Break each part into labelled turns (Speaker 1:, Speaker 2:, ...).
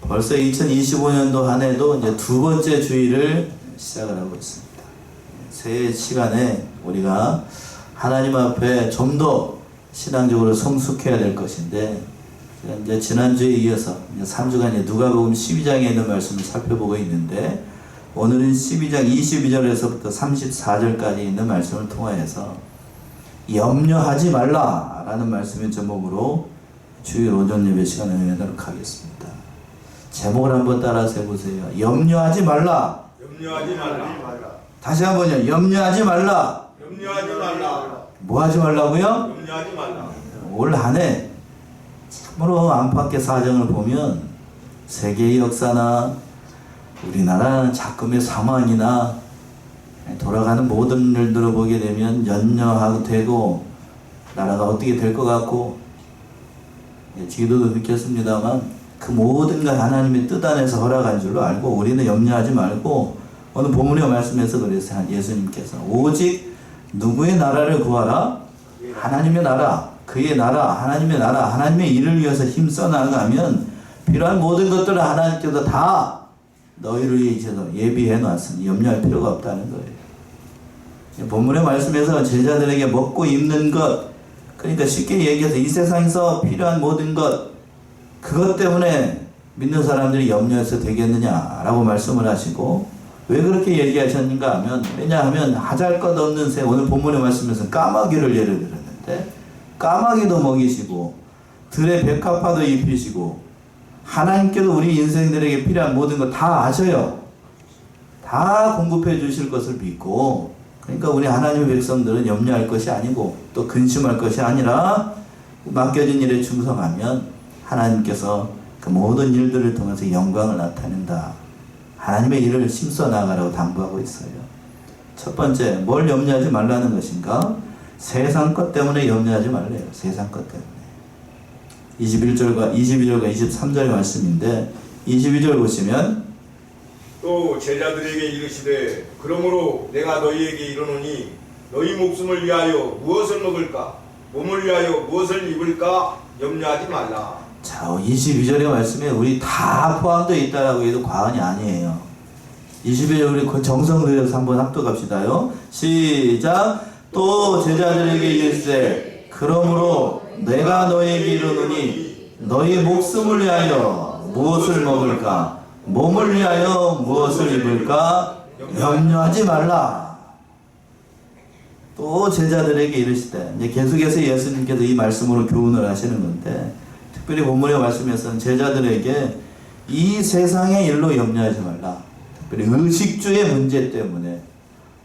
Speaker 1: 벌써 2025년도 한 해도 이제 두 번째 주일을 시작을 하고 있습니다. 새해 시간에 우리가 하나님 앞에 좀 더 신앙적으로 성숙해야 될 것인데, 이제 지난주에 이어서 3주간 누가복음 12장에 있는 말씀을 살펴보고 있는데, 오늘은 12장 22절에서부터 34절까지 있는 말씀을 통하여서 염려하지 말라라는 말씀의 제목으로 주일 오전 예배 시간을 은혜하도록 하겠습니다. 제목을 한번 따라서 해보세요. 염려하지 말라.
Speaker 2: 염려하지 말라.
Speaker 1: 다시 한번요. 염려하지 말라.
Speaker 2: 염려하지 말라.
Speaker 1: 뭐 하지 말라고요?
Speaker 2: 염려하지 말라.
Speaker 1: 올 한 해 참으로 안팎의 사정을 보면 세계의 역사나 우리나라 작금의 상황이나 돌아가는 모든 일들을 보게 되면 염려하고 되고 나라가 어떻게 될 것 같고, 지도도 느꼈습니다만 그 모든 걸 하나님의 뜻 안에서 허락한 줄로 알고 우리는 염려하지 말고, 오늘 본문의 말씀에서 그랬어요. 예수님께서 오직 누구의 나라를 구하라? 하나님의 나라, 그의 나라, 하나님의 나라, 하나님의 일을 위해서 힘써 나가면 필요한 모든 것들을 하나님께서 다 너희를 위해서 예비해 놨으니 염려할 필요가 없다는 거예요. 본문의 말씀에서 제자들에게 먹고 입는 것, 그러니까 쉽게 얘기해서 이 세상에서 필요한 모든 것, 그것 때문에 믿는 사람들이 염려해서 되겠느냐라고 말씀을 하시고, 왜 그렇게 얘기하셨는가 하면, 왜냐하면 하잘것없는 새, 오늘 본문의 말씀에서 까마귀를 예를 들었는데, 까마귀도 먹이시고 들의 백합화도 입히시고 하나님께서 우리 인생들에게 필요한 모든 거 다 아셔요. 다 공급해 주실 것을 믿고, 그러니까 우리 하나님의 백성들은 염려할 것이 아니고 또 근심할 것이 아니라 맡겨진 일에 충성하면 하나님께서 그 모든 일들을 통해서 영광을 나타낸다. 하나님의 일을 힘써 나가라고 당부하고 있어요. 첫 번째, 뭘 염려하지 말라는 것인가? 세상 것 때문에 염려하지 말래요. 세상 것 때문에. 22절과 23절의 말씀인데, 22절 보시면
Speaker 2: 또 제자들에게 이르시되 그러므로 내가 너희에게 이르노니 너희 목숨을 위하여 무엇을 먹을까? 몸을 위하여 무엇을 입을까? 염려하지 말라.
Speaker 1: 자, 22절의 말씀에 우리 다 포함되어 있다라고 해도 과언이 아니에요. 22절 우리 그 정성 들여서 한번 합독합시다요. 시작. 또 제자들에게 이르시되 그러므로 내가 너희에게 이르노니 너희 목숨을 위하여 무엇을 먹을까? 몸을 위하여 무엇을 입을까? 염려하지 말라. 또 제자들에게 이르시되, 이제 계속해서 예수님께서 이 말씀으로 교훈을 하시는 건데, 특별히 본문의 말씀에서는 제자들에게 이 세상의 일로 염려하지 말라. 특별히 의식주의 문제 때문에,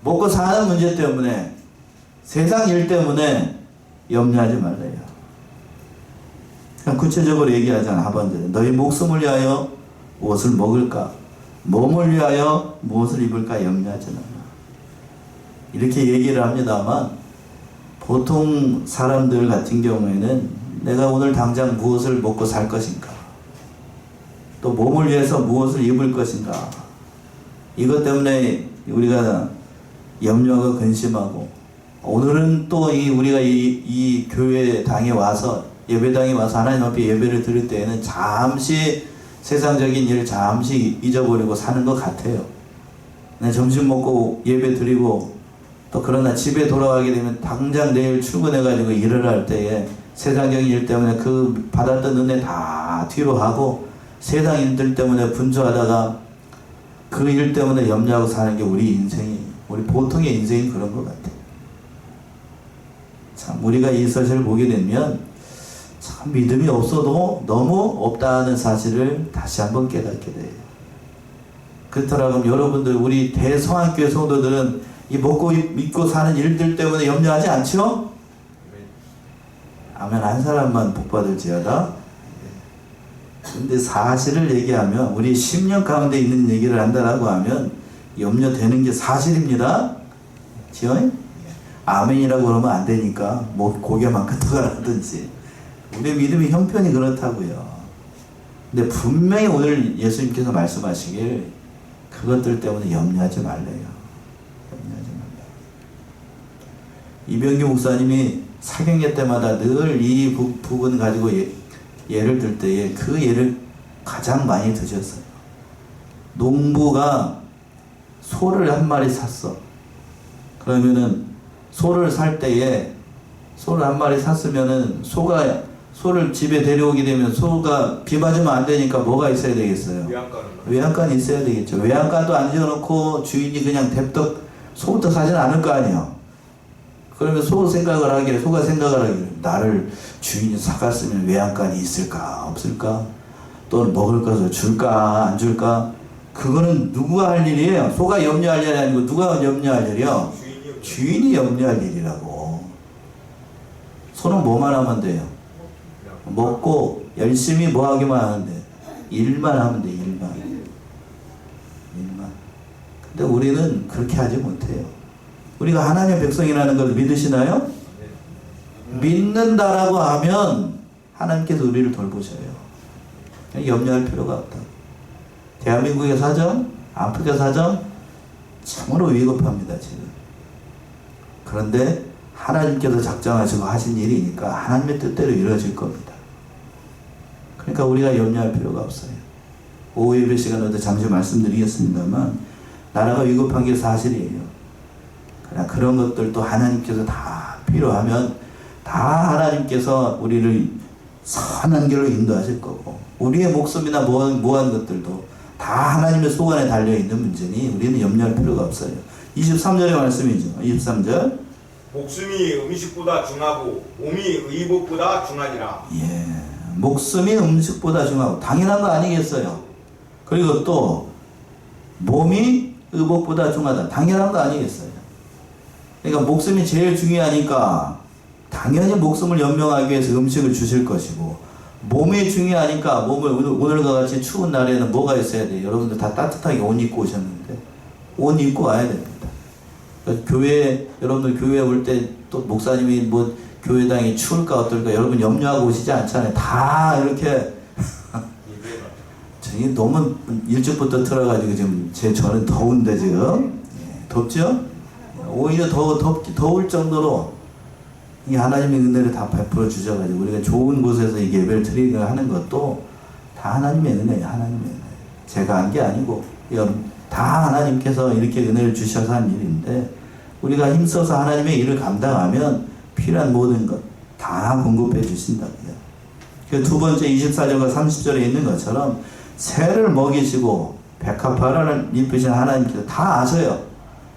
Speaker 1: 먹고 사는 문제 때문에, 세상 일 때문에 염려하지 말래요. 그냥 구체적으로 얘기하잖아. 하반절에 너희 목숨을 위하여 무엇을 먹을까? 몸을 위하여 무엇을 입을까? 염려하지 말라. 이렇게 얘기를 합니다만, 보통 사람들 같은 경우에는 내가 오늘 당장 무엇을 먹고 살 것인가? 또 몸을 위해서 무엇을 입을 것인가? 이것 때문에 우리가 염려하고 근심하고, 오늘은 또 우리가 이 교회당에 와서, 예배당에 와서 하나님 앞에 예배를 드릴 때에는 잠시 세상적인 일을 잠시 잊어버리고 사는 것 같아요. 점심 먹고 예배 드리고 또 그러나 집에 돌아가게 되면 당장 내일 출근해가지고 일을 할 때에 세상적인 일 때문에 그 받았던 은혜 다 뒤로 하고 세상 일들 때문에 분주하다가 그 일 때문에 염려하고 사는 게 우리 보통의 인생이 그런 것 같아요. 참, 우리가 이 사실을 보게 되면 참 믿음이 없어도 너무 없다는 사실을 다시 한번 깨닫게 돼요. 그렇더라면 여러분들, 우리 대성한교회 성도들은 이 먹고 입고 사는 일들 때문에 염려하지 않죠? 아멘 한 사람만 복받을지어다. 근데 사실을 얘기하면, 우리 10년 가운데 있는 얘기를 한다라고 하면 염려되는 게 사실입니다. 그렇죠? 아멘이라고 그러면 안 되니까 뭐 고개만 끄덕하라든지. 우리의 믿음의 형편이 그렇다고요. 근데 분명히 오늘 예수님께서 말씀하시길 그것들 때문에 염려하지 말래요. 염려하지 말라. 이병규 목사님이 사경례 때마다 늘 이 부분 가지고 예를 들 때에 그 예를 가장 많이 드셨어요. 농부가 소를 한 마리 샀어. 그러면은 소를 살 때에 소를 한 마리 샀으면은 소를 집에 데려오게 되면 소가 비 맞으면 안 되니까 뭐가 있어야 되겠어요? 외양간이 있어야 되겠죠. 외양간도 안 지어놓고 주인이 그냥 뎁떡 소부터 사지는 않을 거 아니에요. 그러면 소가 생각을 하기를 나를 주인이 사갔으면 외양간이 있을까 없을까, 또 먹을 것을 줄까 안 줄까, 그거는 누구가 할 일이에요? 소가 염려할 일이 아니고 누가 염려할 일이요? 주인이 염려할 일이라고. 소는 뭐만 하면 돼요? 먹고 열심히 뭐 하기만 하는데 일만 하면 돼. 일만. 근데 우리는 그렇게 하지 못해요. 우리가 하나님의 백성이라는 걸 믿으시나요? 믿는다라고 하면 하나님께서 우리를 돌보셔요. 염려할 필요가 없다. 대한민국의 사정, 아프리카 사정 참으로 위급합니다 지금. 그런데 하나님께서 작정하시고 하신 일이니까 하나님의 뜻대로 이루어질 겁니다. 그러니까 우리가 염려할 필요가 없어요. 오후 예배 시간에도 잠시 말씀드리겠습니다만 나라가 위급한 게 사실이에요. 그러나 그런 것들도 하나님께서 다 필요하면 다 하나님께서 우리를 선한 길로 인도하실 거고, 우리의 목숨이나 모한 것들도 다 하나님의 소관에 달려있는 문제니 우리는 염려할 필요가 없어요. 23절의 말씀이죠. 23절.
Speaker 2: 목숨이 음식보다 중하고 몸이 의복보다 중하니라.
Speaker 1: 예, 목숨이 음식보다 중하고 당연한 거 아니겠어요? 그리고 또 몸이 의복보다 중하다, 당연한 거 아니겠어요? 그러니까 목숨이 제일 중요하니까 당연히 목숨을 연명하기 위해서 음식을 주실 것이고, 몸이 중요하니까 몸을 오늘과 같이 추운 날에는 뭐가 있어야 돼요? 여러분들 다 따뜻하게 옷 입고 오셨는데 옷 입고 와야 됩니다. 여러분들 교회 올 때 또 목사님이 뭐 교회당이 추울까 어떨까 여러분 염려하고 오시지 않잖아요. 다 이렇게 저희 너무 일찍부터 틀어가지고 지금 저는 더운데 지금 덥죠? 오히려 더울 정도로 이 하나님의 은혜를 다 베풀어 주셔가지고 우리가 좋은 곳에서 이 예배를 드리게 하는 것도 다 하나님의 은혜예요. 하나님의 은혜. 제가 한 게 아니고 다 하나님께서 이렇게 은혜를 주셔서 한 일인데, 우리가 힘써서 하나님의 일을 감당하면 필요한 모든 것 다 공급해 주신다고요. 그 두 번째 24절과 30절에 있는 것처럼 새를 먹이시고 백합화를 입으신 하나님께서 다 아셔요.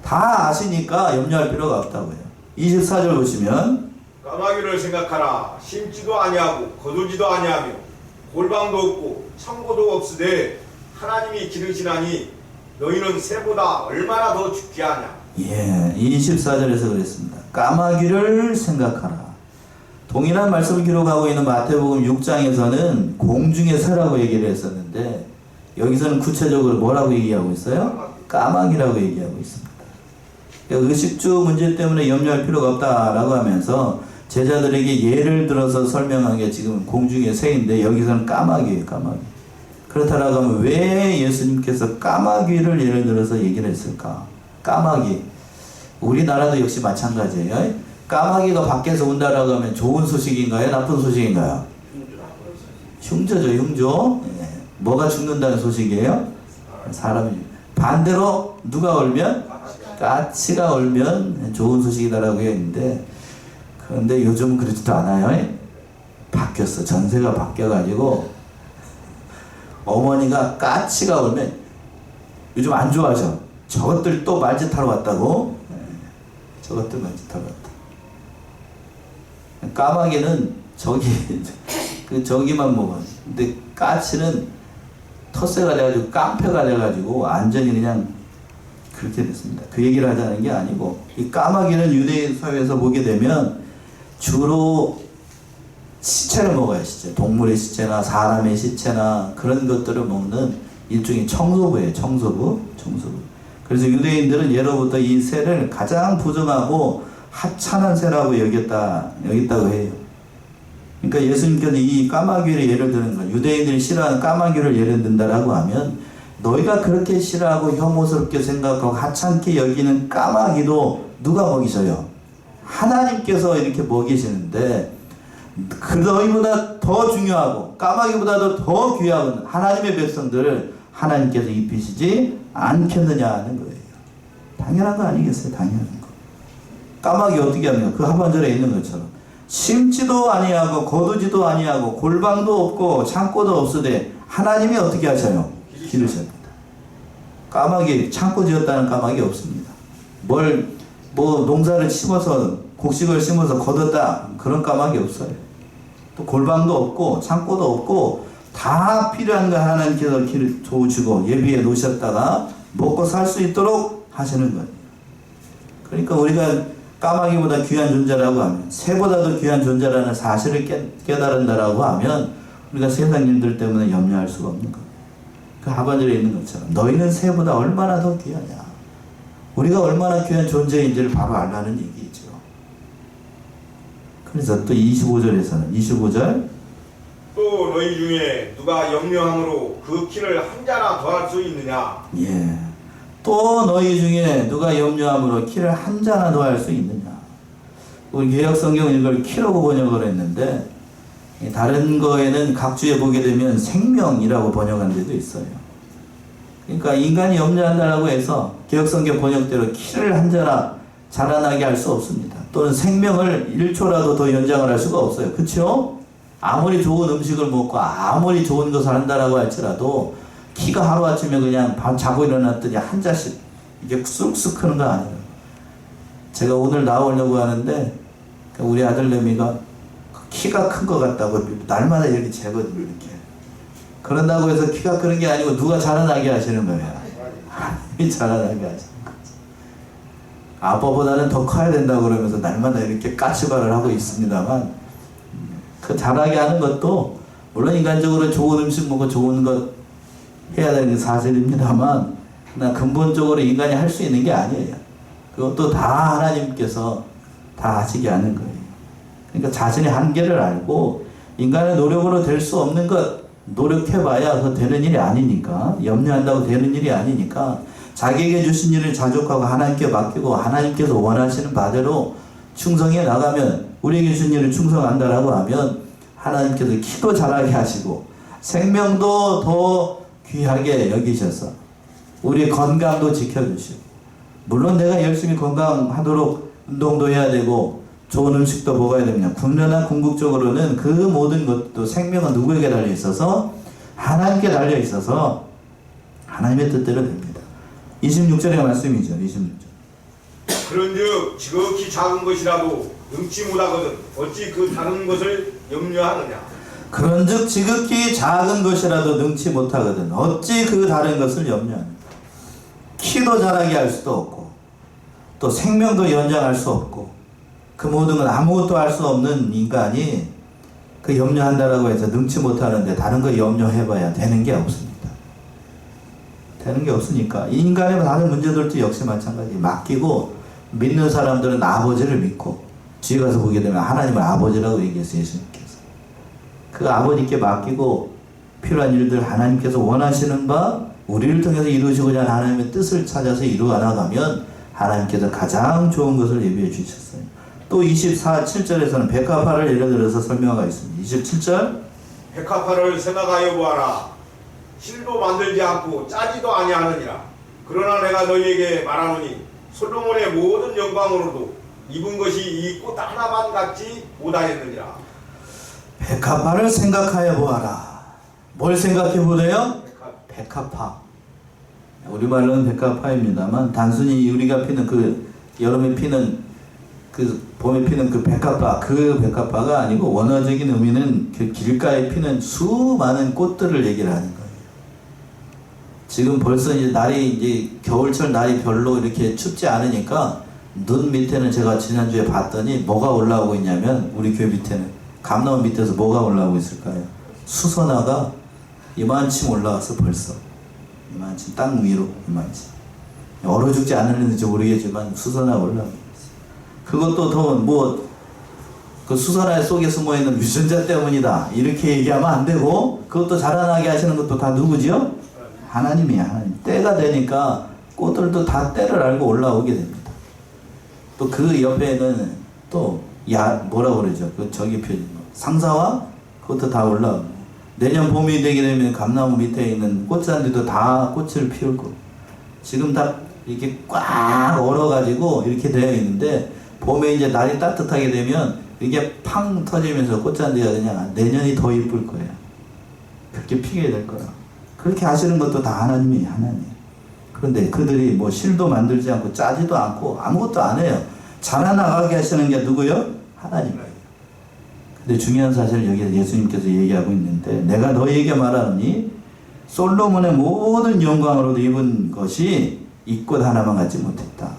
Speaker 1: 다 아시니까 염려할 필요가 없다고요. 24절 보시면
Speaker 2: 까마귀를 생각하라. 심지도 아니하고 거두지도 아니하며 골방도 없고 창고도 없으되 하나님이 기르시나니 너희는 새보다 얼마나 더 귀하냐.
Speaker 1: 예, 24절에서 그랬습니다. 까마귀를 생각하라. 동일한 말씀을 기록하고 있는 마태복음 6장에서는 공중의 새라고 얘기를 했었는데 여기서는 구체적으로 뭐라고 얘기하고 있어요? 까마귀라고 얘기하고 있습니다. 그러니까 의식주 문제 때문에 염려할 필요가 없다라고 하면서 제자들에게 예를 들어서 설명한 게 지금 공중의 새인데 여기서는 까마귀예요. 까마귀. 그렇다라고 하면 왜 예수님께서 까마귀를 예를 들어서 얘기를 했을까? 까마귀. 우리나라도 역시 마찬가지예요. 까마귀가 밖에서 온다라고 하면 좋은 소식인가요? 나쁜 소식인가요? 흉조죠, 흉조. 예. 뭐가 죽는다는 소식이에요? 사람이. 반대로 누가 얼면? 까치가 얼면 좋은 소식이다라고 했는데, 그런데 요즘은 그렇지도 않아요. 바뀌었어. 전세가 바뀌어가지고 어머니가 까치가 얼면 요즘 안 좋아하죠. 저것들 또 말짓하러 왔다고. 저것들 말짓하러 왔다. 까마귀는 저기만 먹어. 근데 까치는 텃새가 돼가지고 깡패가 돼가지고 완전히 그냥 그렇게 됐습니다. 그 얘기를 하자는 게 아니고, 이 까마귀는 유대인 사회에서 보게 되면 주로 시체를 먹어요. 시체. 동물의 시체나 사람의 시체나 그런 것들을 먹는 일종의 청소부예요. 청소부. 그래서 유대인들은 예로부터 이 새를 가장 부정하고 하찮은 새라고 여겼다고 해요. 그러니까 예수님께서 이 까마귀를 예를 드는 거예요. 유대인들이 싫어하는 까마귀를 예를 든다라고 하면 너희가 그렇게 싫어하고 혐오스럽게 생각하고 하찮게 여기는 까마귀도 누가 먹이셔요? 하나님께서 이렇게 먹이시는데, 그 너희보다 더 중요하고 까마귀보다도 더 귀한 하나님의 백성들을 하나님께서 입히시지 않겠느냐 하는 거예요. 당연한 거 아니겠어요? 당연한 거. 까마귀 어떻게 합니까? 그 하반절에 있는 것처럼 심지도 아니하고 거두지도 아니하고 골방도 없고 창고도 없으되 하나님이 어떻게 하셔요? 기르십니다. 까마귀 창고 지었다는 까마귀 없습니다. 뭐 농사를 심어서 곡식을 심어서 거뒀다 그런 까마귀 없어요. 또 골방도 없고 창고도 없고 다 필요한 거 하나님께서 도우시고 예비해 놓으셨다가 먹고 살 수 있도록 하시는 거예요. 그러니까 우리가 까마귀보다 귀한 존재라고 하면 새보다도 귀한 존재라는 사실을 깨달은다라고 하면 우리가 세상 일들 때문에 염려할 수가 없는 거예요. 그 하반절에 있는 것처럼 너희는 새보다 얼마나 더 귀하냐. 우리가 얼마나 귀한 존재인지를 바로 알라는 얘기죠. 그래서 또 25절에서는 25절
Speaker 2: 또 너희 중에 누가 염려함으로 그 키를 한 자나 더할 수 있느냐.
Speaker 1: 예. 또 너희 중에 누가 염려함으로 키를 한 자나 더할 수 있느냐. 우리 개역성경은 이걸 키라고 번역을 했는데 다른 거에는 각주에 보게 되면 생명이라고 번역한 데도 있어요. 그러니까 인간이 염려한다라고 해서 개역성경 번역대로 키를 한 자나 자라나게 할 수 없습니다. 또는 생명을 1초라도 더 연장을 할 수가 없어요. 그렇죠? 아무리 좋은 음식을 먹고 아무리 좋은 것을 한다라고 할지라도 키가 하루아침에 그냥 밤 자고 일어났더니 한 자씩 이게 쑥쑥 크는 거 아니에요. 제가 오늘 나오려고 하는데 우리 아들내미가 키가 큰 것 같다고 날마다 이렇게 재거든요. 이렇게. 그런다고 해서 키가 크는 게 아니고 누가 자라나게 하시는 거예요. 하나님이 자라나게 하시는 거예요. 아빠보다는 더 커야 된다고 그러면서 날마다 이렇게 까치발을 하고 있습니다만 그 자라게 하는 것도 물론 인간적으로 좋은 음식 먹고 좋은 것 해야 되는 게 사실입니다만 근본적으로 인간이 할 수 있는 게 아니에요. 그것도 다 하나님께서 다 하시게 하는 거예요. 그러니까 자신의 한계를 알고 인간의 노력으로 될 수 없는 것 노력해봐야 그 되는 일이 아니니까 염려한다고 되는 일이 아니니까 자기에게 주신 일을 자족하고 하나님께 맡기고 하나님께서 원하시는 바대로 충성해 나가면 우리에게 주신 일을 충성한다라고 하면 하나님께서 키도 자라게 하시고 생명도 더 귀하게 여기셔서 우리의 건강도 지켜주시고 물론 내가 열심히 건강하도록 운동도 해야 되고 좋은 음식도 먹어야 됩니다. 국내나 궁극적으로는 그 모든 것도 생명은 누구에게 달려 있어서 하나님께 달려 있어서 하나님의 뜻대로 됩니다. 26절의 말씀이죠. 26절.
Speaker 2: 그런즉 지극히 작은 것이라도 능치 못하거든 어찌 그 다른 것을 염려하느냐.
Speaker 1: 그런즉 지극히 작은 것이라도 능치 못하거든 어찌 그 다른 것을 염려하느냐. 키도 자라게 할 수도 없고 또 생명도 연장할 수 없고 그 모든 건 아무것도 할 수 없는 인간이 그 염려한다라고 해서 능치 못하는데 다른 거 염려해봐야 되는 게 없습니다. 되는 게 없으니까 인간의 다른 문제들도 역시 마찬가지. 맡기고 믿는 사람들은 아버지를 믿고 뒤에 가서 보게 되면 하나님을 아버지라고 얘기했어요. 예수님께서 그 아버지께 맡기고 필요한 일들 하나님께서 원하시는 바 우리를 통해서 이루시고자 하는 하나님의 뜻을 찾아서 이루어 나가면 하나님께서 가장 좋은 것을 예비해 주셨어요. 또 7절에서는 백합화를 예를 들어서 설명하고 있습니다. 27절
Speaker 2: 백합화를 생각하여 보아라. 실도 만들지 않고 짜지도 아니하느니라. 그러나 내가 너희에게 말하노니 솔로몬의 모든 영광으로도 입은 것이 이 꽃 하나만 같지 못하였느니라.
Speaker 1: 백합화를 생각하여 보아라. 뭘 생각해 보래요? 백합화. 우리말로는 백합화입니다만 단순히 우리가 피는 그 여름에 피는 그 봄에 피는 그 백합화가 아니고 원어적인 의미는 그 길가에 피는 수많은 꽃들을 얘기를 하는 거예요. 지금 벌써 이제 날이 이제 겨울철 날이 별로 이렇게 춥지 않으니까 눈 밑에는 제가 지난주에 봤더니 뭐가 올라오고 있냐면 우리 교회 밑에는 감나무 밑에서 뭐가 올라오고 있을까요? 수선화가 이만큼 올라와서 벌써 이만큼 땅 위로 이만큼 얼어 죽지 않을는지 모르겠지만 수선화가 올라오고 있어요. 그것도 더 그 수선화 속에 숨어있는 유전자 때문이다 이렇게 얘기하면 안 되고 그것도 자라나게 하시는 것도 다 누구지요? 하나님이야. 하나님. 때가 되니까 꽃들도 다 때를 알고 올라오게 됩니다. 또 그 옆에는 또 뭐라고 그러죠? 그 저기 표현 상사화 그것도 다 올라오고, 내년 봄이 되게 되면 감나무 밑에 있는 꽃잔디도 다 꽃을 피울 거고, 지금 다 이렇게 꽉 얼어가지고 이렇게 되어 있는데 봄에 이제 날이 따뜻하게 되면 이게 팡 터지면서 꽃잔디가 그냥 내년이 더 이쁠 거예요. 그렇게 피게 될 거라. 그렇게 하시는 것도 다 하나님이에요, 하나님. 그런데 그들이 뭐 실도 만들지 않고 짜지도 않고 아무것도 안 해요. 자라나가게 하시는 게 누구요? 하나님이에요. 근데 중요한 사실을 여기 예수님께서 얘기하고 있는데, 내가 너희에게 말하노니 솔로몬의 모든 영광으로도 입은 것이 이 꽃 하나만 갖지 못했다.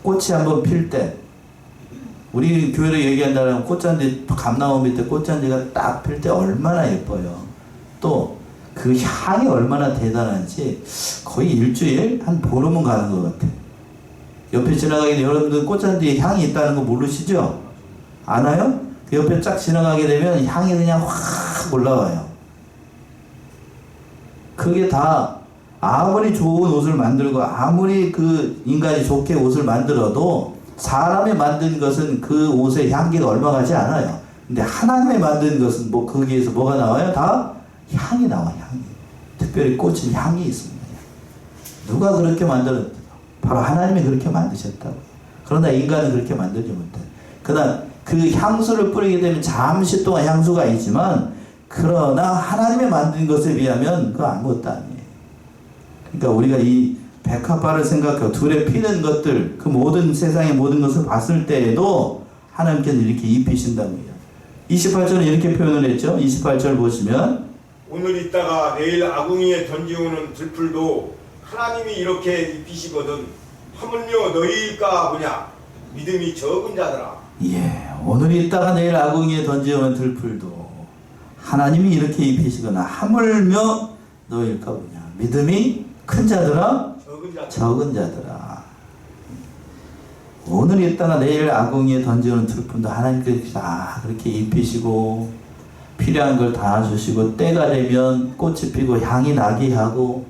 Speaker 1: 꽃이 한번 필 때, 우리 교회로 얘기한다면 꽃잔디, 감나무 밑에 꽃잔디가 딱 필 때 얼마나 예뻐요. 또 그 향이 얼마나 대단한지 거의 일주일, 한 보름은 가는 것 같아요. 옆에 지나가게 되면 여러분들 꽃잔디에 향이 있다는 거 모르시죠? 아나요? 그 옆에 쫙 지나가게 되면 향이 그냥 확 올라와요. 그게 다 아무리 좋은 옷을 만들고 아무리 그 인간이 좋게 옷을 만들어도 사람이 만든 것은 그 옷의 향기가 얼마 가지 않아요. 근데 하나님이 만든 것은 뭐 거기에서 뭐가 나와요? 다 향이 나와요. 향이. 특별히 꽃은 향이 있습니다. 누가 그렇게 만들었다? 바로 하나님이 그렇게 만드셨다고. 그러나 인간은 그렇게 만들지 못해요. 그러나 그 향수를 뿌리게 되면 잠시 동안 향수가 있지만, 그러나 하나님이 만든 것에 비하면 그거 아무것도 아니에요. 그러니까 우리가 이 백합화를 생각하고 둘에 피는 것들, 그 모든 세상의 모든 것을 봤을 때에도 하나님께서 이렇게 입히신다고 해요. 28절은 이렇게 표현을 했죠. 28절 보시면,
Speaker 2: 오늘 있다가 내일 아궁이에 던지오는 들풀도 하나님이 이렇게 입히시거든 하물며 너희일까 보냐. 믿음이 적은 자들아.
Speaker 1: 예, 오늘 있다가 내일 아궁이에 던지오는 들풀도 하나님이 이렇게 입히시거나 하물며 너희일까 보냐. 믿음이 큰 자들아, 적은 자들아. 오늘 있다가 내일 아궁이에 던지오는 들풀도 하나님께서 다 그렇게 입히시고 필요한 걸 다 주시고 때가 되면 꽃이 피고 향이 나게 하고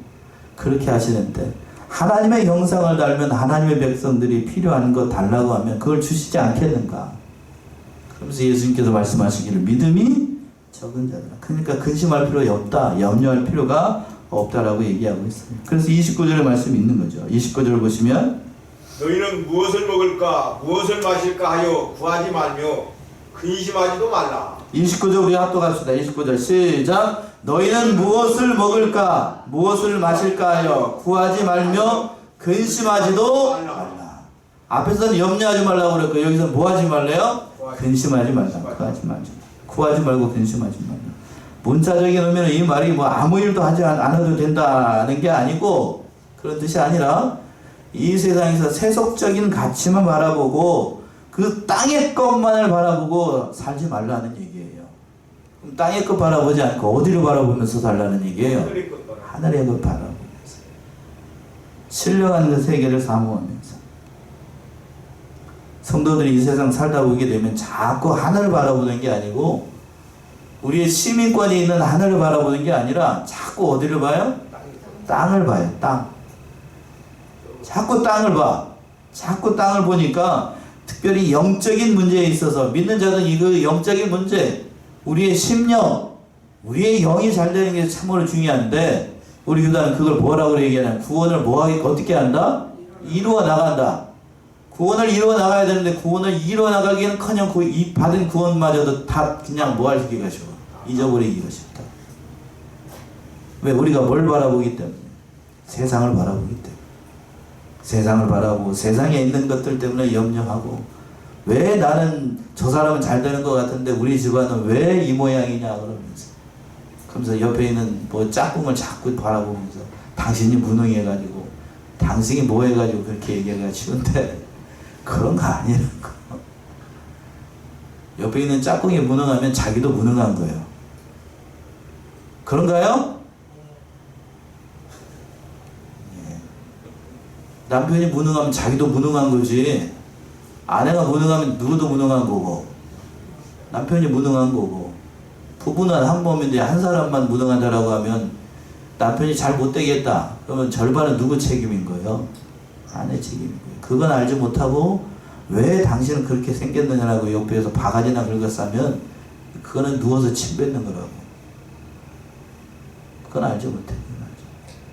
Speaker 1: 그렇게 하시는데, 하나님의 형상을 닮은 하나님의 백성들이 필요한 거 달라고 하면 그걸 주시지 않겠는가. 그러면서 예수님께서 말씀하시기를 믿음이 적은 자들아. 그러니까 근심할 필요 없다, 염려할 필요가 없다라고 얘기하고 있어요. 그래서 29절의 말씀이 있는 거죠. 29절을 보시면,
Speaker 2: 너희는 무엇을 먹을까 무엇을 마실까 하여 구하지 말며 근심하지도 말라.
Speaker 1: 29절 우리 합독합시다. 29절 시작. 너희는 무엇을 먹을까 무엇을 마실까 하여 구하지 말며 근심하지도 말라. 앞에서는 염려하지 말라고 그랬고 여기서 뭐 하지 말래요? 근심하지 말라. 구하지 말자. 구하지 말고 근심하지 말라. 문자적인 의미는 이 말이 뭐 아무 일도 하지 않아도 된다는 게 아니고, 그런 뜻이 아니라 이 세상에서 세속적인 가치만 바라보고 그 땅의 것만을 바라보고 살지 말라는 얘기예요. 그럼 땅의 것 바라보지 않고 어디로 바라보면서 살라는 얘기예요? 하늘의 것 바라보면서, 신령한 그 세계를 사모하면서. 성도들이 이 세상 살다 보게 되면 자꾸 하늘을 바라보는 게 아니고, 우리의 시민권이 있는 하늘을 바라보는 게 아니라 자꾸 어디를 봐요? 땅을 봐요. 땅. 자꾸 땅을 봐. 자꾸 땅을 보니까 특별히 영적인 문제에 있어서 믿는 자는 이그 영적인 문제, 우리의 심령, 우리의 영이 잘 되는 게 참으로 중요한데, 우리 유다는 그걸 뭐라고 얘기하냐. 구원을 뭐하게 어떻게 한다? 이루어 나간다. 구원을 이루어 나가야 되는데 구원을 이루어 나가기는커녕 이 받은 구원마저도 다 그냥 뭐 하기가 쉬워. 잊어버리기가 쉽다. 왜? 우리가 뭘 바라보기 때문에? 세상을 바라보기 때문에. 세상을 바라보고 세상에 있는 것들 때문에 염려하고, 왜 나는 저 사람은 잘 되는 것 같은데 우리 집안은 왜 이 모양이냐 그러면서 옆에 있는 뭐 짝꿍을 자꾸 바라보면서 당신이 무능해가지고 당신이 뭐 해가지고 그렇게 얘기하기가 쉬운데 그런 거 아니라는 거. 옆에 있는 짝꿍이 무능하면 자기도 무능한 거예요. 그런가요? 남편이 무능하면 자기도 무능한 거지. 아내가 무능하면 누구도 무능한 거고, 남편이 무능한 거고. 부부는 한 몸인데 한 사람만 무능하다라고 하면 남편이 잘 못되겠다 그러면 절반은 누구 책임인 거예요? 아내 책임인 거예요. 그건 알지 못하고 왜 당신은 그렇게 생겼느냐라고 옆에서 바가지나 긁어싸면 그거는 누워서 침 뱉는 거라고. 그건 알지 못해.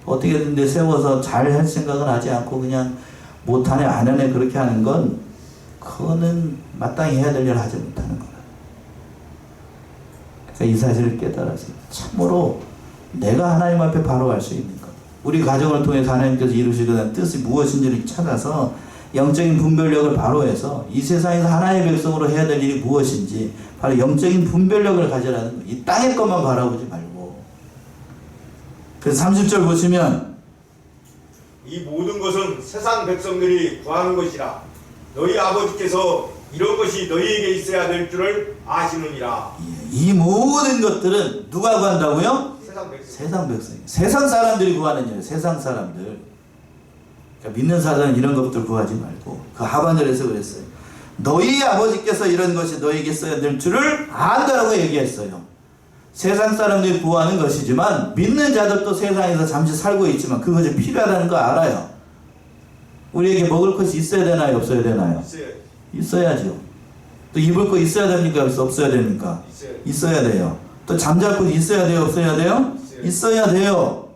Speaker 1: 어떻게든 내 세워서 잘 할 생각은 하지 않고 그냥 못하네 안 하네 그렇게 하는 건 그거는 마땅히 해야 될 일을 하지 못하는 거라. 그러니까 이 사실을 깨달아서 참으로 내가 하나님 앞에 바로 갈 수 있는 것, 우리 가정을 통해서 하나님께서 이루시려는 뜻이 무엇인지를 찾아서 영적인 분별력을 바로 해서 이 세상에서 하나님의 백성으로 해야 될 일이 무엇인지 바로 영적인 분별력을 가져라는 거예요. 이 땅의 것만 바라보지 말고. 그래서 30절 보시면
Speaker 2: 이 모든 것은 세상 백성들이 구하는 것이라 너희 아버지께서 이런 것이 너희에게 있어야 될 줄을 아시느니라.
Speaker 1: 이 모든 것들은 누가 구한다고요?
Speaker 2: 세상 백성.
Speaker 1: 세상 백성. 세상 사람들이 구하는 일이에요. 세상 사람들. 그러니까 믿는 사람은 이런 것들 구하지 말고 그 하반절에서 그랬어요. 너희 아버지께서 이런 것이 너희에게 있어야 될 줄을 안다라고 얘기했어요. 세상 사람들이 구하는 것이지만 믿는 자들도 세상에서 잠시 살고 있지만 그것이 필요하다는 거 알아요. 우리에게 먹을 것이 있어야 되나요? 없어야 되나요? 있어야죠. 또 입을 거 있어야 됩니까? 없어야 됩니까? 있어야 돼요. 또 잠잘 곳 있어야 돼요? 없어야 돼요? 있어야 돼요.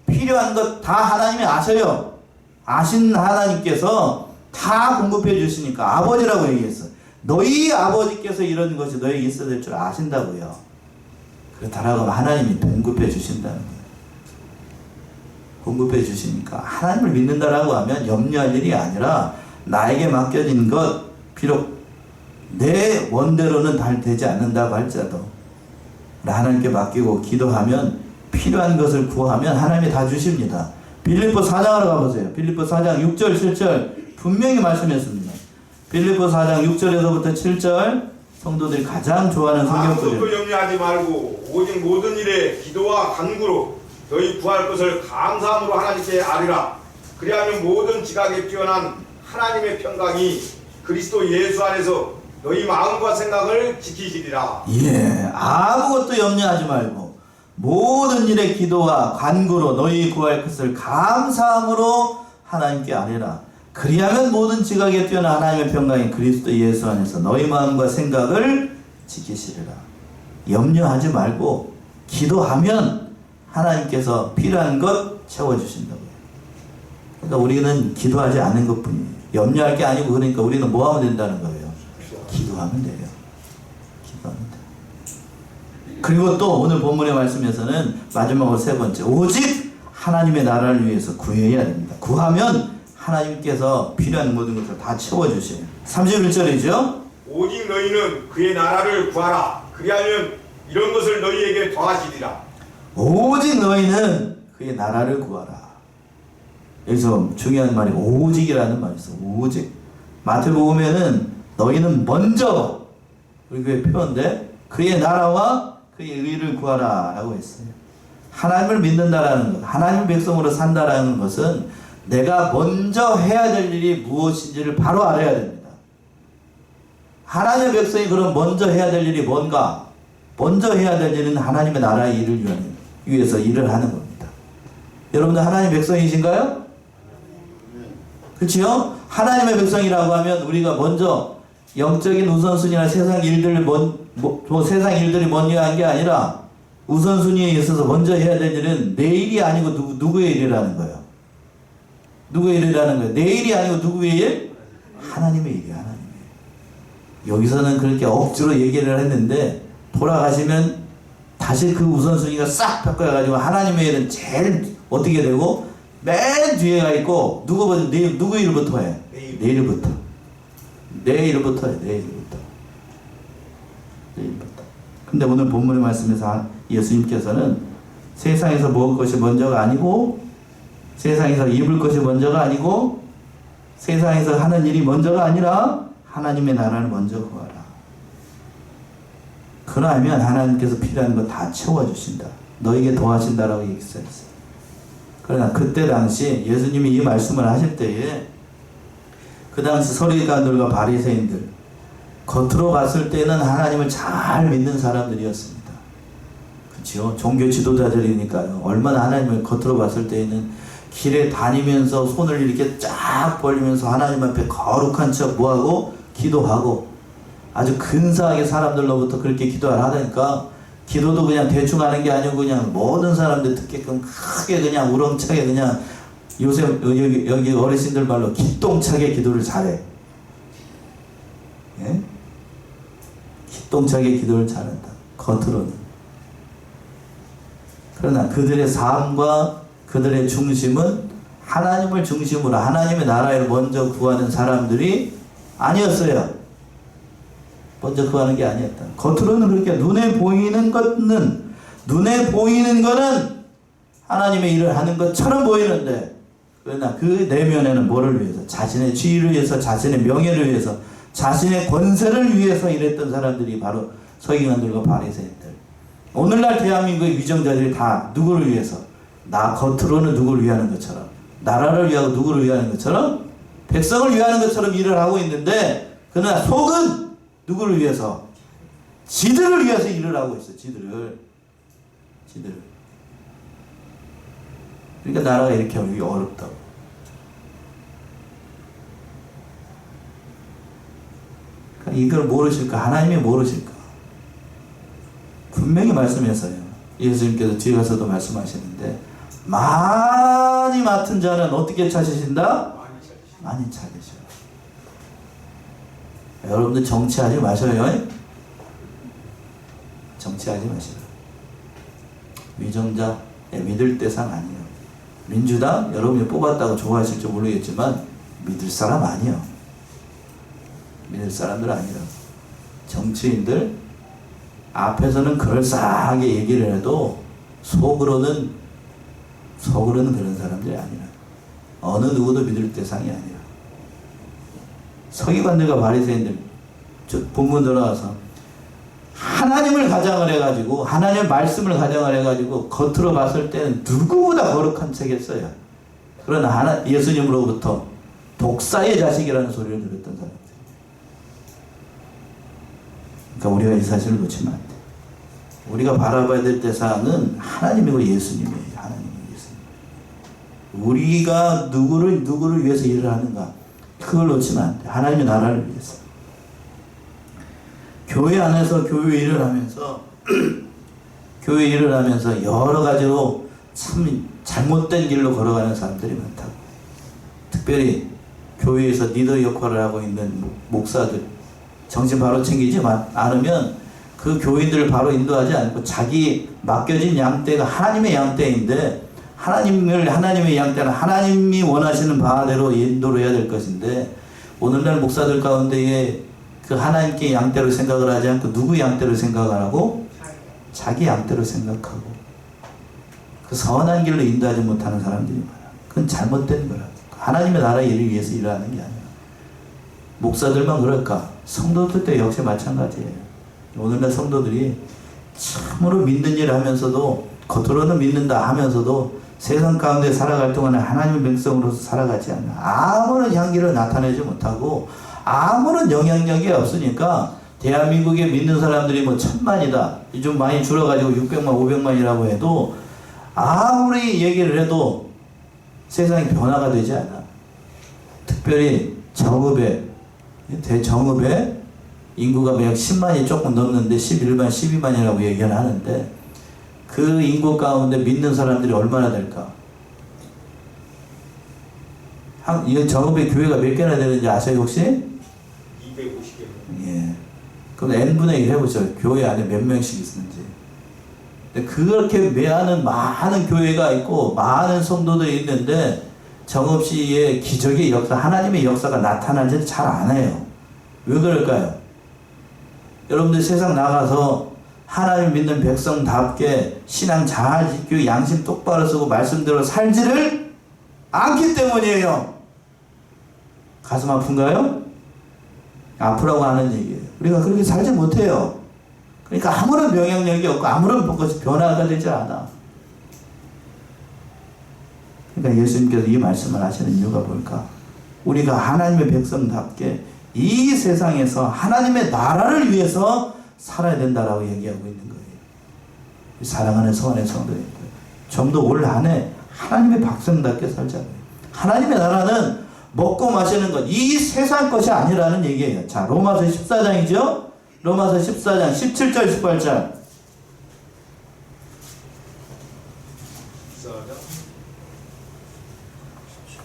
Speaker 1: 필요한 것 다 하나님이 아셔요. 아신 하나님께서 다 공급해 주시니까 아버지라고 얘기했어요. 너희 아버지께서 이런 것이 너에게 있어야 될 줄 아신다고요. 그렇다라고 하면 하나님이 공급해 주신다는 거예요. 공급해 주시니까 하나님을 믿는다라고 하면 염려할 일이 아니라 나에게 맡겨진 것, 비록 내 원대로는 잘 되지 않는다고 할지라도 하나님께 맡기고 기도하면 필요한 것을 구하면 하나님이 다 주십니다. 빌립보 4장으로 가보세요. 빌립보 4장 6절 7절 분명히 말씀했습니다. 빌립보 4장 6절에서부터 7절 성도들이 가장 좋아하는 성경구절.
Speaker 2: 아무것도 염려하지 말고 오직 모든 일에 기도와 간구로 너희 구할 것을 감사함으로 하나님께 아뢰라. 그리하면 모든 지각에 뛰어난 하나님의 평강이 그리스도 예수 안에서 너희 마음과 생각을 지키시리라.
Speaker 1: 예, 아무것도 염려하지 말고 모든 일에 기도와 간구로 너희 구할 것을 감사함으로 하나님께 아뢰라. 그리하면 모든 지각에 뛰어난 하나님의 평강이 그리스도 예수 안에서 너희 마음과 생각을 지키시리라. 염려하지 말고 기도하면 하나님께서 필요한 것 채워주신다고요. 그러니까 우리는 기도하지 않는 것뿐이에요. 염려할 게 아니고 그러니까 우리는 뭐 하면 된다는 거예요? 기도하면 돼요. 기도하면 돼요. 그리고 또 오늘 본문의 말씀에서는 마지막으로 세 번째, 오직 하나님의 나라를 위해서 구해야 됩니다. 구하면 하나님께서 필요한 모든 것을 다 채워주세요. 31절이죠.
Speaker 2: 오직 너희는 그의 나라를 구하라. 그리하면 이런 것을 너희에게 더하시리라.
Speaker 1: 오직 너희는 그의 나라를 구하라. 여기서 중요한 말이 오직이라는 말이 있어요. 오직. 마태복음에는 너희는 먼저, 우리 교회 표현인데 그의 나라와 그의 의를 구하라 라고 했어요. 하나님을 믿는다라는 것, 하나님의 백성으로 산다라는 것은 내가 먼저 해야 될 일이 무엇인지를 바로 알아야 됩니다. 하나님의 백성이 그럼 먼저 해야 될 일이 뭔가? 먼저 해야 될 일은 하나님의 나라의 일을 위해서 일을 하는 겁니다. 여러분들 하나님의 백성이신가요? 그렇죠? 하나님의 백성이라고 하면 우리가 먼저 영적인 우선순위나 세상 일들을 세상 일들이 먼저 한 게 아니라 우선순위에 있어서 먼저 해야 될 일은 내 일이 아니고 누구의 일이라는 거예요. 누구의 일이라는 거예요? 내 일이 아니고 누구의 일? 하나님의 일이에요. 하나님의 일. 여기서는 그렇게 억지로 얘기를 했는데 돌아가시면 다시 그 우선순위가 싹 바꿔가지고 하나님의 일은 제일 어떻게 되고 맨 뒤에가 있고 누구 일부터 해? 내일부터. 내일부터 해. 내일부터. 근데 오늘 본문의 말씀에서 예수님께서는 세상에서 먹을 것이 먼저가 아니고 세상에서 입을 것이 먼저가 아니고 세상에서 하는 일이 먼저가 아니라 하나님의 나라를 먼저 구하라. 그러면 하나님께서 필요한 거 다 채워주신다. 너에게 더하신다라고 얘기했어요. 그러나 그때 당시 예수님이 이 말씀을 하실 때에 그 당시 서기관들과 바리새인들 겉으로 봤을 때는 하나님을 잘 믿는 사람들이었습니다. 그렇죠? 종교 지도자들이니까요. 얼마나 하나님을 겉으로 봤을 때에는 길에 다니면서 손을 이렇게 쫙 벌리면서 하나님 앞에 거룩한 척 뭐하고 기도하고 아주 근사하게 사람들로부터 그렇게 기도를 하다니까 기도도 그냥 대충 하는 게 아니고 그냥 모든 사람들 듣게끔 크게 그냥 우렁차게 그냥 요새 여기 어르신들 말로 기똥차게 기도를 잘해. 예? 기똥차게 기도를 잘한다. 겉으로는. 그러나 그들의 삶과 그들의 중심은 하나님을 중심으로 하나님의 나라를 먼저 구하는 사람들이 아니었어요. 먼저 구하는 게 아니었다. 겉으로는 그렇게 눈에 보이는 거는 하나님의 일을 하는 것처럼 보이는데 그러나 그 내면에는 뭐를 위해서? 자신의 지위를 위해서, 자신의 명예를 위해서, 자신의 권세를 위해서 일했던 사람들이 바로 서기관들과 바리새인들. 오늘날 대한민국의 위정자들이 다 누구를 위해서? 나 겉으로는 누구를 위하는 것처럼, 나라를 위하고 누구를 위하는 것처럼, 백성을 위하는 것처럼 일을 하고 있는데 그러나 속은 누구를 위해서? 지들을 위해서 일을 하고 있어. 지들을. 그러니까 나라가 이렇게 하기 어렵다고. 그러니까 이걸 모르실까? 하나님이 모르실까? 분명히 말씀했어요. 예수님께서 뒤에 가서도 말씀하시는데 많이 맡은 자는 어떻게 찾으신다? 많이 찾으셔. 여러분들 정치하지 마셔요. 정치하지 마시라. 위정자 믿을 대상 아니에요. 민주당 여러분이 뽑았다고 좋아하실지 모르겠지만 믿을 사람 아니에요. 믿을 사람들 아니라. 정치인들 앞에서는 그럴싸하게 얘기를 해도 속으로는 그런 사람들이 아니라. 어느 누구도 믿을 대상이 아니라. 서기관들과 바리새인들 본문 들어와서 하나님을 가장을 해가지고 하나님의 말씀을 가장을 해가지고 겉으로 봤을 때는 누구보다 거룩한 척했어요. 그러나 예수님으로부터 독사의 자식이라는 소리를 들었던 사람들. 그러니까 우리가 이 사실을 놓치면 안 돼. 우리가 바라봐야 될 대상은 하나님이고 예수님이에요. 하나님이고 예수님. 우리가 누구를 위해서 일을 하는가? 그걸 놓치면 안 돼. 하나님의 나라를 위해서. 교회 안에서 교회 일을 하면서 여러 가지로 참 잘못된 길로 걸어가는 사람들이 많다고. 특별히 교회에서 리더 역할을 하고 있는 목사들 정신 바로 챙기지 않으면 그 교인들을 바로 인도하지 않고 자기 맡겨진 양떼가 하나님의 양떼인데 하나님의 양떼는 하나님이 원하시는 바대로 인도를 해야 될 것인데 오늘날 목사들 가운데에 그 하나님께 양떼로 생각을 하지 않고 누구 양떼로 생각을 하고 자기 양떼로 생각하고 그 선한 길로 인도하지 못하는 사람들이 많아. 그건 잘못된 거라. 하나님의 나라 일을 위해서 일하는 게 아니라. 목사들만 그럴까? 성도들도 역시 마찬가지예요. 오늘날 성도들이 참으로 믿는 일을 하면서도 겉으로는 믿는다 하면서도 세상 가운데 살아갈 동안에 하나님의 백성으로서 살아가지 않아. 아무런 향기를 나타내지 못하고 아무런 영향력이 없으니까 대한민국에 믿는 사람들이 뭐 1000만이다. 좀 많이 줄어가지고 600만, 500만이라고 해도 아무리 얘기를 해도 세상이 변화가 되지 않아. 특별히 대정읍에 인구가 약 10만이 조금 넘는데 11만, 12만이라고 얘기를 하는데 그 인구 가운데 믿는 사람들이 얼마나 될까? 이 정읍에 교회가 몇 개나 되는지 아세요 혹시?
Speaker 2: 250개.
Speaker 1: 예. 그럼 n분의 1 해보죠. 교회 안에 몇 명씩 있는지. 그렇게 많은 교회가 있고 많은 성도들이 있는데 정읍시의 기적의 역사, 하나님의 역사가 나타나지는 잘 안 해요. 왜 그럴까요? 여러분들 세상 나가서 하나님 믿는 백성답게 신앙 잘 지키고 양심 똑바로 쓰고 말씀대로 살지를 않기 때문이에요. 가슴 아픈가요? 아프라고 하는 얘기예요. 우리가 그렇게 살지 못해요. 그러니까 아무런 영향력이 없고 아무런 것이 변화가 되지 않아. 그러니까 예수님께서 이 말씀을 하시는 이유가 뭘까? 우리가 하나님의 백성답게 이 세상에서 하나님의 나라를 위해서 살아야 된다라고 얘기하고 있는 거예요. 사랑하는 성원의 성도님들, 좀 더 올 한 해 하나님의 백성답게 살자고요. 하나님의 나라는 먹고 마시는 것, 이 세상 것이 아니라는 얘기예요. 자, 로마서 14장이죠? 로마서 14장 17절 18절.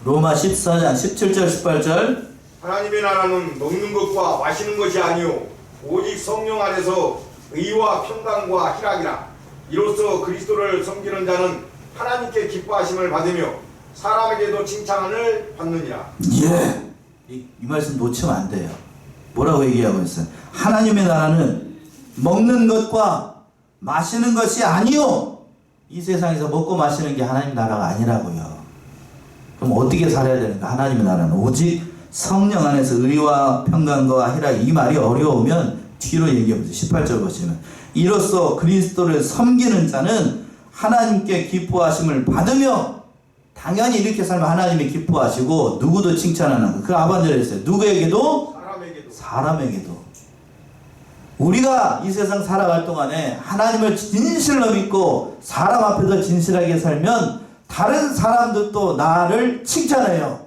Speaker 1: 로마 14장 17절 18절.
Speaker 2: 하나님의 나라는 먹는 것과 마시는 것이 아니요 오직 성령 안에서 의와 평강과 희락이라. 이로써 그리스도를 섬기는 자는 하나님께 기뻐하심을 받으며 사람에게도 칭찬을 받느니라.
Speaker 1: 예. 이 말씀 놓치면 안 돼요. 뭐라고 얘기하고 있어요? 하나님의 나라는 먹는 것과 마시는 것이 아니요. 이 세상에서 먹고 마시는 게 하나님 나라가 아니라고요. 그럼 어떻게 살아야 되는가? 하나님의 나라는 오직 성령 안에서 의와 평강과 희락. 이 말이 어려우면 뒤로 얘기해보세요. 18절 보시면 이로써 그리스도를 섬기는 자는 하나님께 기뻐하심을 받으며, 당연히 이렇게 살면 하나님이 기뻐하시고 누구도 칭찬하는 그 하반절에 있어요. 누구에게도? 사람에게도. 우리가 이 세상 살아갈 동안에 하나님을 진실로 믿고 사람 앞에서 진실하게 살면 다른 사람들도 나를 칭찬해요.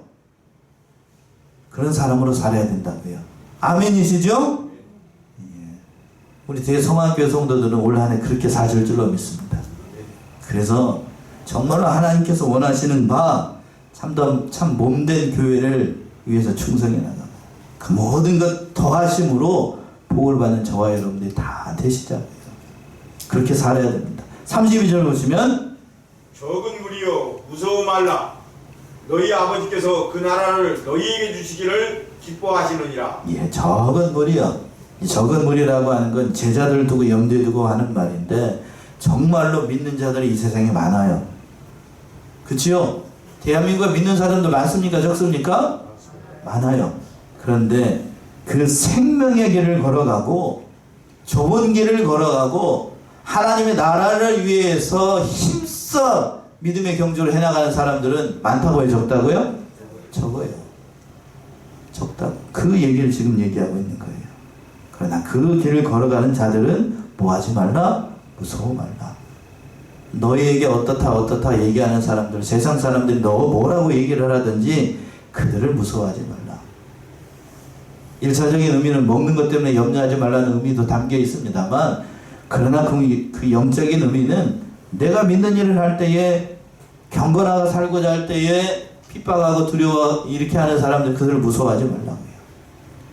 Speaker 1: 그런 사람으로 살아야 된다고요. 아멘이시죠? 예. 우리 대성학교회 성도들은 올 한 해 그렇게 사실 줄로 믿습니다. 그래서 정말로 하나님께서 원하시는 바 참 몸된 교회를 위해서 충성해 나가고 그 모든 것 더하심으로 복을 받는 저와 여러분들이 다 되시자고요. 그렇게 살아야 됩니다. 32절 보시면
Speaker 2: 적은 무리여 무서워 말라. 너희 아버지께서 그 나라를 너희에게 주시기를 기뻐하시느니라.
Speaker 1: 예, 적은 무리요. 이 적은 무리라고 하는 건 제자들을 두고 염두에 두고 하는 말인데 정말로 믿는 자들이 이 세상에 많아요. 그치요? 대한민국에 믿는 사람들 많습니까? 적습니까? 많아요. 그런데 그 생명의 길을 걸어가고 좁은 길을 걸어가고 하나님의 나라를 위해서 힘써 믿음의 경주를 해나가는 사람들은 많다고 해요? 적다고요? 적어요. 적다고. 그 얘기를 지금 얘기하고 있는 거예요. 그러나 그 길을 걸어가는 자들은 뭐하지 말라? 무서워 말라. 너희에게 어떻다 얘기하는 사람들, 세상 사람들이 너 뭐라고 얘기를 하든지 그들을 무서워하지 말라. 1차적인 의미는 먹는 것 때문에 염려하지 말라는 의미도 담겨 있습니다만, 그러나 그 영적인 의미는 내가 믿는 일을 할 때에, 경건하고 살고자 할 때에 핍박하고 두려워 이렇게 하는 사람들, 그들을 무서워하지 말라고요.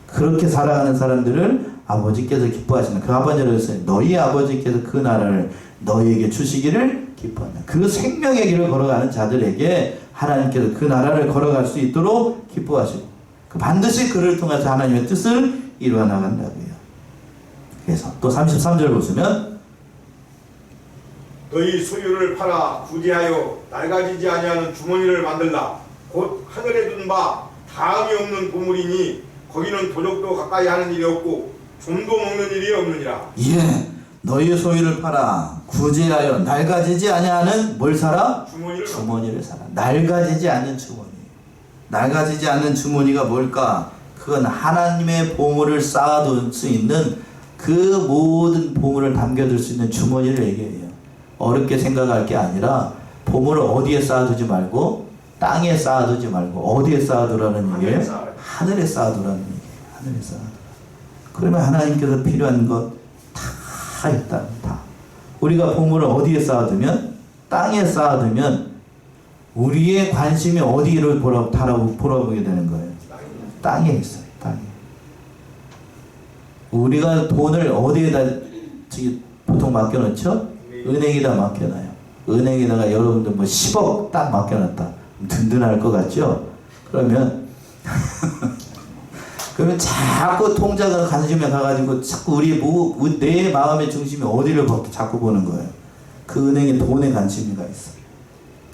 Speaker 1: 그렇게 살아가는 사람들을 아버지께서 기뻐하시는, 그 아버지로서 너희 아버지께서 그 나라를 너희에게 주시기를 기뻐한다. 그 생명의 길을 걸어가는 자들에게 하나님께서 그 나라를 걸어갈 수 있도록 기뻐하시고 반드시 그를 통해서 하나님의 뜻을 이루어 나간다고요. 그래서 또 33절 보시면
Speaker 2: 너희 소유를 팔아 구제하여 낡아지지 아니하는 주머니를 만들라. 곧 하늘에 둔 바 다음이 없는 보물이니 거기는 도적도 가까이 하는 일이 없고 좀도 먹는 일이 없느니라.
Speaker 1: 예, 너희 소유를 팔아 구제하여 낡아지지 아니하는 뭘 사라? 주머니를 사라. 낡아지지 않는 주머니. 낡아지지 않는 주머니가 뭘까? 그건 하나님의 보물을 쌓아둘 수 있는, 그 모든 보물을 담겨둘 수 있는 주머니를 얘기해요. 어렵게 생각할 게 아니라 보물을 어디에 쌓아두지 말고, 땅에 쌓아두지 말고 어디에 쌓아두라는 얘기예요? 하늘에 쌓아두라는 얘기예요. 하늘에 쌓아두라. 그러면 하나님께서 필요한 것 다 있다. 다. 우리가 보물을 어디에 쌓아두면, 땅에 쌓아두면 우리의 관심이 어디를 돌아보게 되는 거예요? 땅에 있어요. 땅에. 우리가 돈을 어디에다 보통 맡겨놓죠? 은행에다 맡겨놔요. 은행에다가 여러분들 뭐 10억 딱 맡겨놨다. 든든할 것 같죠? 그러면 자꾸 통장을 관심에 가가지고 자꾸 내 마음의 중심이 어디를 자꾸 보는 거예요. 그 은행에 돈에 관심이가 있어.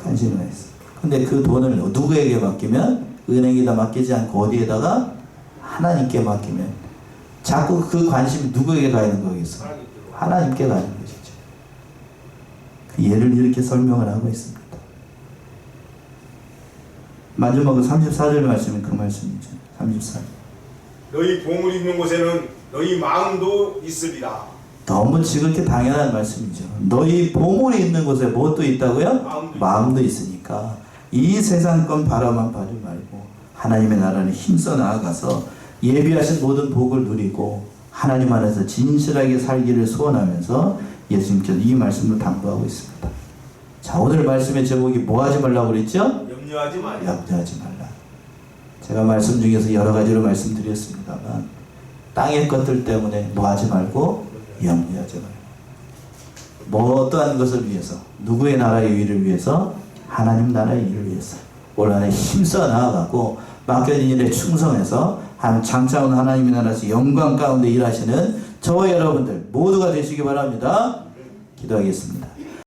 Speaker 1: 관심이가 있어. 근데 그 돈을 누구에게 맡기면? 은행에다 맡기지 않고 어디에다가? 하나님께 맡기면 자꾸 그 관심이 누구에게 가 있는 거겠어? 하나님께 가는 것이죠. 그 예를 이렇게 설명을 하고 있습니다. 마지막으로 34절 말씀은 그 말씀이죠. 34절.
Speaker 2: 너희 보물이 있는 곳에는 너희 마음도 있으리라.
Speaker 1: 너무 지극히 당연한 말씀이죠. 너희 보물이 있는 곳에 무엇도 있다고요? 마음도 있으니까 이 세상 건 바라만 봐지 말고 하나님의 나라를 힘써 나아가서 예비하신 모든 복을 누리고 하나님 안에서 진실하게 살기를 소원하면서 예수님께서 이 말씀을 당부하고 있습니다. 자, 오늘 말씀의 제목이 뭐 하지 말라고 그랬죠?
Speaker 2: 염려하지 말라.
Speaker 1: 염려하지 말라. 제가 말씀 중에서 여러 가지로 말씀드렸습니다만 땅의 것들 때문에 뭐 하지 말고 염려하지 말고 뭐 어떠한 것을 위해서 누구의 나라의 위를 위해서 하나님 나라의 일을 위해서 올 한해 힘써 나아가고 맡겨진 일에 충성해서 장차온 하나님의 나라에서 영광 가운데 일하시는 저와 여러분들 모두가 되시기 바랍니다. 기도하겠습니다.